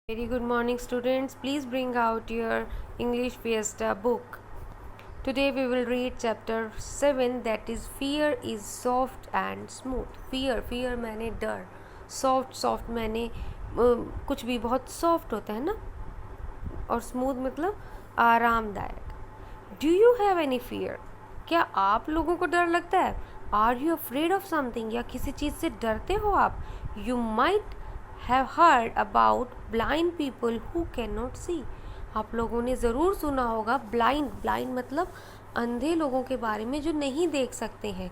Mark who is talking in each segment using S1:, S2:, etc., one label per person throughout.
S1: Very good morning, students. Please bring out your English Fiesta book. Today we will read chapter 7, that is Fear is soft and smooth. Fear मैंने डर, soft मैंने कुछ भी बहुत soft होता है ना, और smooth मतलब आरामदायक. Do you have any fear? क्या आप लोगों को डर लगता है? Are you afraid of something? या किसी चीज़ से डरते हो आप? You might have heard about blind people who cannot see. आप लोगों ने ज़रूर सुना होगा blind मतलब अंधे लोगों के बारे में जो नहीं देख सकते हैं.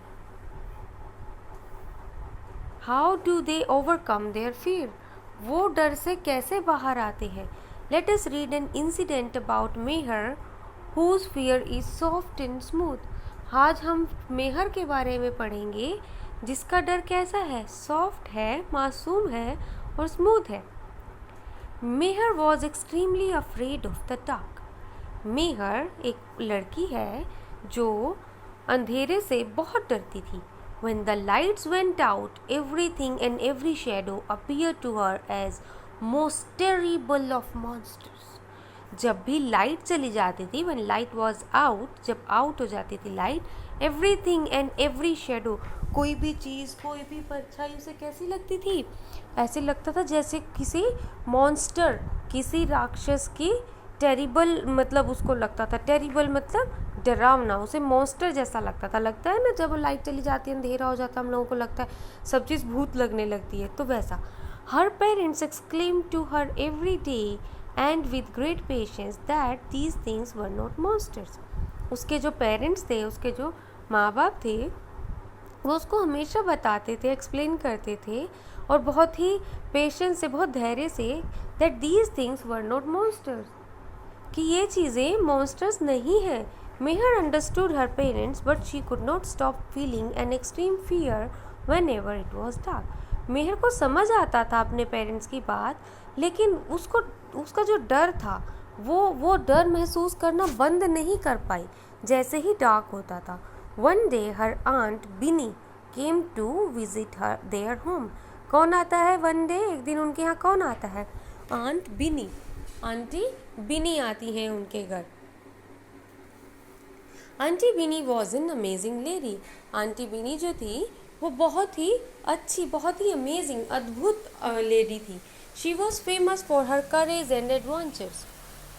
S1: How do they overcome their fear? वो डर से कैसे बाहर आते हैं? Let us read an incident about Meher whose fear is soft and smooth. आज हम मेहर के बारे में पढ़ेंगे जिसका डर कैसा है, सॉफ्ट है, मासूम है और स्मूथ है. Meher was extremely afraid of the dark. Meher एक लड़की है जो अंधेरे से बहुत डरती थी. When the lights went out, everything and every shadow appeared to her as most terrible of monsters. जब भी लाइट चली जाती थी, when light was out, जब आउट हो जाती थी light, everything and every shadow, कोई भी चीज़, कोई भी परछाई उसे कैसी लगती थी? ऐसे लगता था जैसे किसी मॉन्स्टर, किसी राक्षस की टेरिबल मतलब उसको लगता था. टेरिबल मतलब डरावना, उसे मॉन्स्टर जैसा लगता था. लगता है ना जब लाइट चली जाती है, अंधेरा हो जाता है, हम लोगों को लगता है सब चीज़ भूत लगने लगती है, तो वैसा. हर parents exclaimed to her every day and with great patience that these things were not monsters. उसके जो पेरेंट्स थे, उसके जो माँ बाप थे, वो उसको हमेशा बताते थे, एक्सप्लेन करते थे और बहुत ही पेशेंस से, बहुत धैर्य से, that these things were not monsters, कि ये चीज़ें मॉन्स्टर्स नहीं हैं. मेहर understood her parents but she could not stop feeling an extreme fear whenever it was dark. मेहर को समझ आता था अपने पेरेंट्स की बात, लेकिन उसका जो डर था वो डर महसूस करना बंद नहीं कर पाई जैसे ही डार्क होता था. One day her aunt Binny came to visit her their home. कौन आता है one day? एक दिन उनके यहाँ कौन आता है? आंट बिनी, आंटी बिनी आती हैं उनके घर. Aunty Binny was an amazing lady. Aunty बिनी जो थी वो बहुत ही अच्छी, बहुत ही अमेजिंग, अद्भुत लेडी थी. She was famous for her courage and adventures.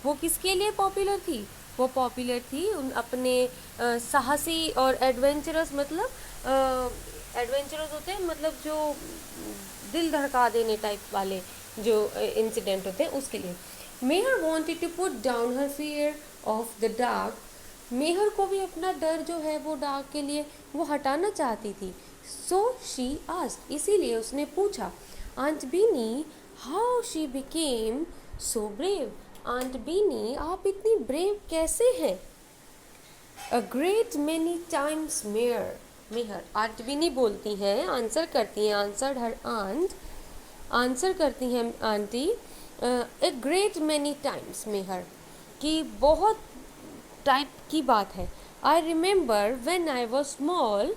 S1: वो किसके लिए पॉपुलर थी? वो पॉपुलर थी उन अपने साहसी और एडवेंचरस, मतलब एडवेंचरस होते हैं मतलब जो दिल धड़का देने टाइप वाले जो इंसिडेंट होते हैं, उसके लिए. Meher wanted to put down her fear of the dark. Meher को भी अपना डर जो है वो डार्क के लिए वो हटाना चाहती थी. सो शी आस्क्ड, इसीलिए उसने पूछा aunt Beanie how she became so brave. Aunt Beanie आप इतनी ब्रेव कैसे हैं? A great many times Meher. Aunt Beanie बोलती हैं, आंसर करती हैं, आंसर्ड हर आंट, आंसर करती हैं auntie, a great many times Meher, कि बहुत टाइप की बात है. I remember when I was small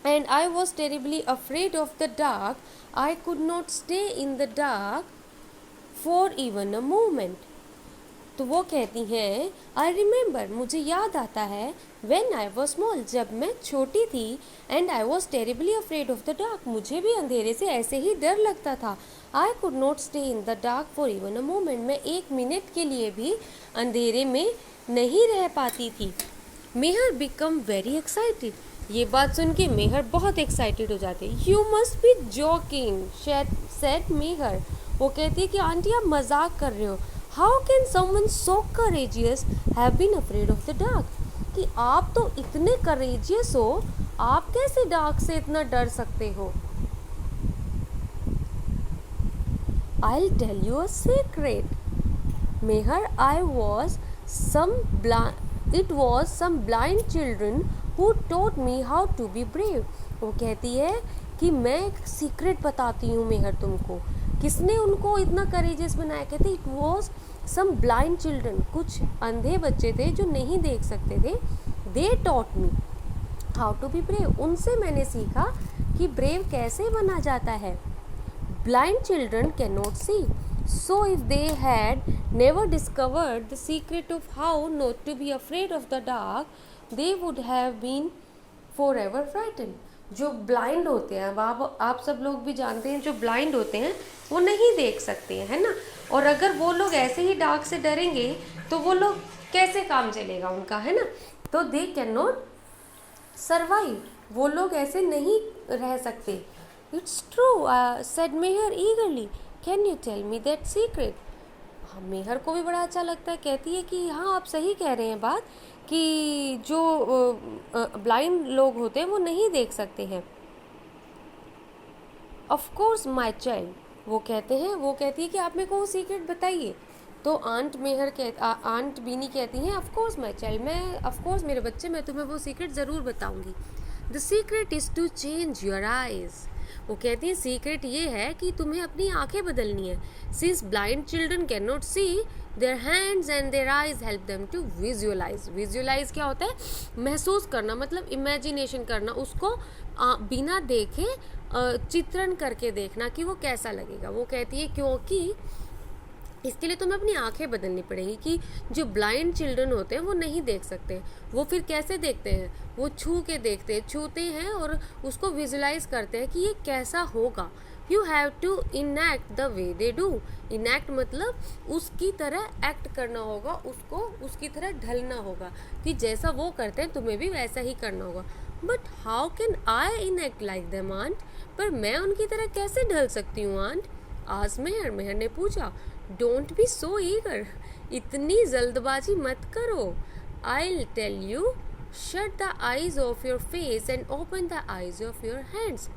S1: and I was terribly afraid of the dark. I could not stay in the dark for even a moment. तो वो कहती हैं I remember, मुझे याद आता है, when I was small, जब मैं छोटी थी, and I was terribly afraid of the dark, मुझे भी अंधेरे से ऐसे ही डर लगता था. I could not stay in the dark for even a moment, मैं एक मिनट के लिए भी अंधेरे में नहीं रह पाती थी. मेहर become very excited. ये बात सुन के मेहर बहुत एक्साइटेड हो जाती है. You must be joking said Meher. वो कहती है कि आंटी आप मजाक कर रहे हो. How can someone so courageous have been afraid of the dark, कि आप तो इतने करेजियस हो, आप कैसे डार्क से इतना डर सकते हो? I will tell you a secret Mehar. It was some blind children who taught me how to be brave. वो कहती है कि मैं एक सीक्रेट बताती हूँ मेहर तुमको. किसने उनको इतना करेजियस बनाया? कहते it was some blind children, कुछ अंधे बच्चे थे जो नहीं देख सकते थे. They taught me how to be brave. उनसे मैंने सीखा कि ब्रेव कैसे बना जाता है. Blind children can not see, So if they had never discovered the secret of how not to be afraid of the dark, they would have been forever frightened. जो blind होते हैं, आप सब लोग भी जानते हैं, जो ब्लाइंड होते हैं वो नहीं देख सकते हैं, है ना। और अगर वो लोग ऐसे ही डार्क से डरेंगे तो वो लोग कैसे काम चलेगा उनका, है ना। तो दे कैन नॉट सर्वाइव, वो लोग ऐसे नहीं रह सकते। It's true said Mehar eagerly, can you tell me that secret. हाँ, मेहर को भी बड़ा अच्छा लगता है, कहती है कि हाँ आप सही कह रहे हैं बात, कि जो ब्लाइंड लोग होते हैं वो नहीं देख सकते हैं। ऑफ कोर्स माई चाइल्ड, वो कहती है कि आप मेरे को वो सीक्रेट बताइए। तो आंट बीनी कहती हैं ऑफ कोर्स माई चाइल्ड, मैं ऑफ कोर्स मेरे बच्चे, मैं तुम्हें वो सीक्रेट ज़रूर बताऊंगी। The secret is to change your eyes, वो कहती है सीक्रेट ये है कि तुम्हें अपनी आंखें बदलनी है। Since blind children can not see, their hands and their eyes help them to visualise. Visualise क्या होता है? महसूस करना, मतलब इमेजिनेशन करना, उसको बिना देखे चित्रण करके देखना कि वो कैसा लगेगा। वो कहती है क्योंकि इसके लिए तुम्हें अपनी आंखें बदलनी पड़ेगी, कि जो ब्लाइंड चिल्ड्रन होते हैं वो नहीं देख सकते। वो फिर कैसे देखते हैं? वो छूते हैं और उसको विजुलाइज करते हैं कि ये कैसा होगा। You have to enact the way they do. Enact मतलब उसकी तरह एक्ट करना होगा, उसको उसकी तरह ढलना होगा, कि जैसा वो करते हैं तुम्हें भी वैसा ही करना होगा। But how can I enact like them aunt, पर मैं उनकी तरह कैसे ढल सकती हूँ आंट? आज मेहर ने पूछा। डोंट बी सो ईगर, इतनी जल्दबाजी मत करो। I'll tell you, shut the eyes of your face and open the eyes of your hands.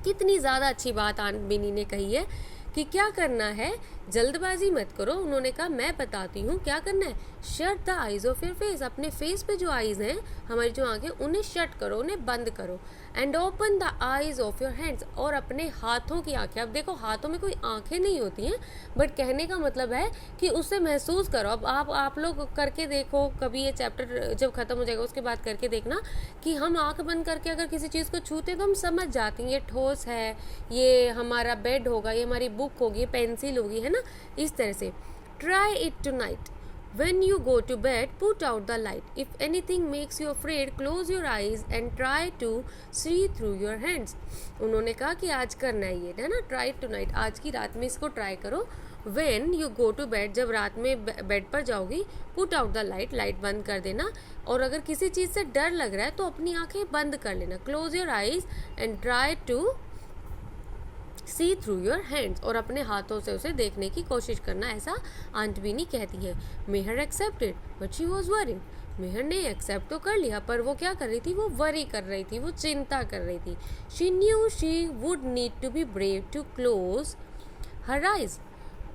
S1: कितनी ज़्यादा अच्छी बात आंट बिनी ने कही है कि क्या करना है, जल्दबाजी मत करो। उन्होंने कहा मैं बताती हूँ क्या करना है। Shut the eyes of your face, अपने फेस पे जो आइज़ हैं, हमारी जो आँखें, उन्हें शट करो, उन्हें बंद करो। And open the eyes of your hands, और अपने हाथों की आँखें। अब देखो हाथों में कोई आँखें नहीं होती हैं, बट कहने का मतलब है कि उससे महसूस करो। अब आप लोग करके देखो, कभी ये चैप्टर जब ख़त्म हो जाएगा उसके बाद करके देखना कि हम आँख बंद करके अगर किसी चीज़ को छूते तो हम समझ जाते हैं ये ठोस है, ये हमारा बेड होगा, ये हमारी बुक होगी, पेंसिल होगी, है ना। इस तरह से try it tonight when you go to bed, put out the light. If anything makes you afraid, close your eyes and try to see through your hands. उन्होंने कहा कि आज करना है ये, है ना, try to night, आज की रात में इसको ट्राई करो। when you go to bed, जब रात में बेड पर जाओगी, put out the light, light बंद कर देना। और अगर किसी चीज़ से डर लग रहा है तो अपनी आंखें बंद कर लेना। close your eyes and try to see through your hands, और अपने हाथों से उसे देखने की कोशिश करना, ऐसा आंट बीनी कहती है। Meher accepted but she was worried, Meher ने एक्सेप्ट तो कर लिया पर वो क्या कर रही थी? वो वरी कर रही थी, वो चिंता कर रही थी। She knew she would need to be brave to close her eyes,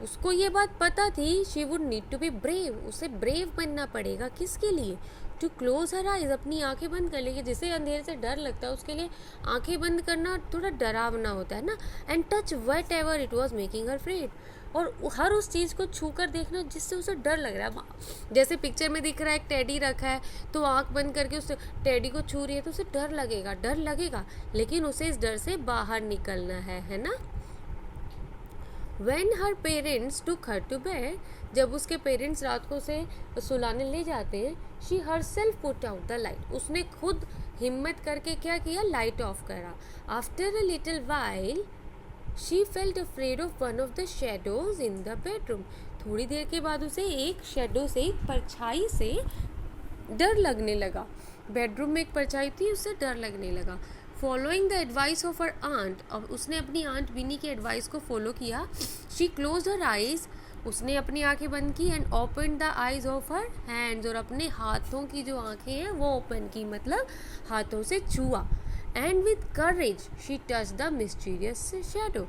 S1: उसको ये बात पता थी। She would need to be brave, उसे ब्रेव बनना पड़ेगा। किसके लिए? टू क्लोज हर आइज, अपनी आंखें बंद कर लेगी। जिसे अंधेरे से डर लगता है उसके लिए आंखें बंद करना थोड़ा डरावना होता है ना। And touch whatever it was making her afraid, और हर उस चीज़ को छू कर देखना जिससे उसे डर लग रहा है। जैसे पिक्चर में दिख रहा है एक टेडी रखा है, तो आंख बंद करके उस टेडी को छू रही है तो उसे डर लगेगा, लेकिन उसे इस डर से बाहर निकलना है ना। When her parents took her to bed, जब उसके पेरेंट्स रात को उसे सुलाने ले जाते हैं, she herself put out the light, उसने खुद हिम्मत करके क्या किया? लाइट ऑफ करा। After a little while, she felt afraid of one of the shadows in the bedroom, थोड़ी देर के बाद उसे एक शेडो से, एक परछाई से डर लगने लगा। बेडरूम में एक परछाई थी, उससे डर लगने लगा। Following the advice of her aunt, अब उसने अपनी आंट बिनी के एडवाइस को फॉलो किया। शी क्लोज हर आइज, उसने अपनी आंखें बंद की। And open the eyes of her hands, और अपने हाथों की जो आंखें हैं वो ओपन की, मतलब हाथों से छुआ। And with courage she touch the mysterious shadow,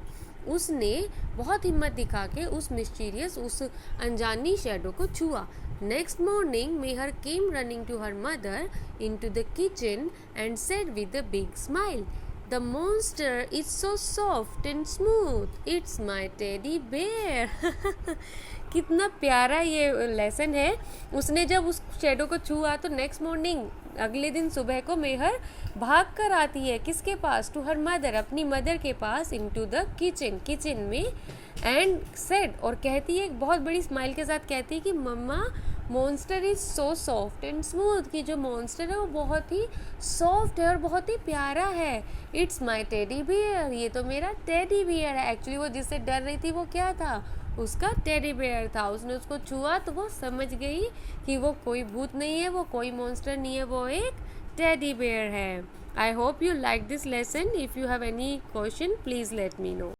S1: उसने बहुत हिम्मत दिखा के उस मिस्टीरियस, उस अनजानी शैडो को छुआ। Next morning, Meher came running to her mother into the kitchen and said with a big smile, "The monster is so soft and smooth. It's my teddy bear." कितना प्यारा ये लेसन है। उसने जब उस शेडो को छुआ तो नेक्स्ट मॉर्निंग अगले दिन सुबह को मेहर भाग कर आती है किसके पास, टू हर मदर, अपनी मदर के पास, इनटू द किचन में, एंड सेड, और कहती है, बहुत बड़ी स्माइल के साथ कहती है कि मम्मा monster is so soft and smooth, कि जो मॉन्स्टर है वो बहुत ही सॉफ्ट है और बहुत ही प्यारा है। इट्स माई टेडी बियर, ये तो मेरा टेडी बियर है। एक्चुअली वो जिससे डर रही थी वो क्या था, उसका टेडी बेयर था। उसने उसको छुआ तो वो समझ गई कि वो कोई भूत नहीं है, वो कोई मॉन्स्टर नहीं है, वो एक टेडी बेयर है। I hope you like this lesson. If you have any question please let me know.